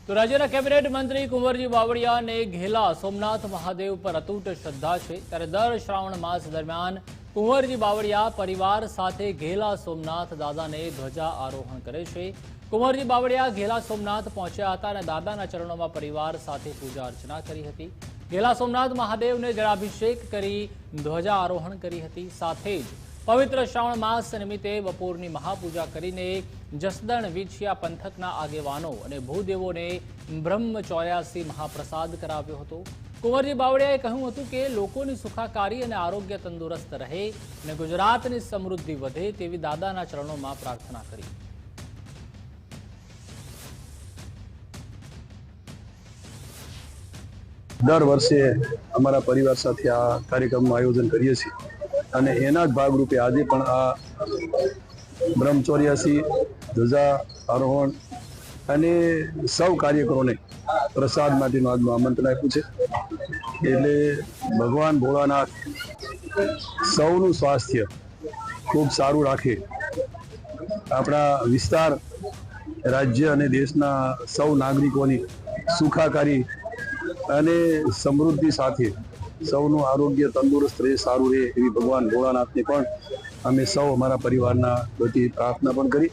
तो राज्यના કેબિનેટ મંત્રી કુંવરજી બાવળિયાને ઘેલા સોમનાથ મહાદેવ પર અતૂટ શ્રદ્ધા છે। ત્યારે દર શ્રાવણ માસ દરમિયાન કુંવરજી બાવળિયા પરિવાર સાથે ઘેલા સોમનાથ દાદાને ધ્વજા આરોહણ કરે છે। કુંવરજી બાવળિયા ઘેલા સોમનાથ પહોંચ્યા હતા અને દાદાના ચરણોમાં પરિવાર સાથે પૂજા અર્ચના કરી હતી। ઘેલા સોમનાથ મહાદેવને જળાભિષેક કરી ધ્વજા આરોહણ કરી હતી। સાથે જ पवित्र श्रावण मास निमित्ते बपोरनी महापूजा करीने जसदण वीछिया पंथकना आगेवानो अने भूदेवोने ब्रह्मचौर्यासी महाप्रसाद कराव्यो हतो। कुंवरजी बावळियाए कह्युं हतुं के लोकोनी सुखाकारी अने आरोग्य तंदुरस्त रहे अने गुजरातनी समृद्धि वधे तेवी दादाना चरणोमां प्रार्थना करी। दर वर्षे अमरा परिवार साथे आ कार्यक्रमनुं आयोजन करीए छीए અને એના જ ભાગરૂપે આજે પણ આ બ્રહ્મચૌર્યાસી ધ્વજા આરોહણ અને સૌ કાર્યકરોને પ્રસાદ માટેનું આજનું આમંત્રણ આપ્યું છે। એટલે ભગવાન ભોળાનાથ સૌનું સ્વાસ્થ્ય ખૂબ સારું રાખે, આપણા વિસ્તાર રાજ્ય અને દેશના સૌ નાગરિકોની સુખાકારી અને સમૃદ્ધિ સાથે સૌનું આરોગ્ય તંદુરસ્ત રહે, સારું રહે એવી ભગવાન ભોળાનાથને પણ અમે સૌ અમારા પરિવારના વતી પ્રાર્થના પણ કરી।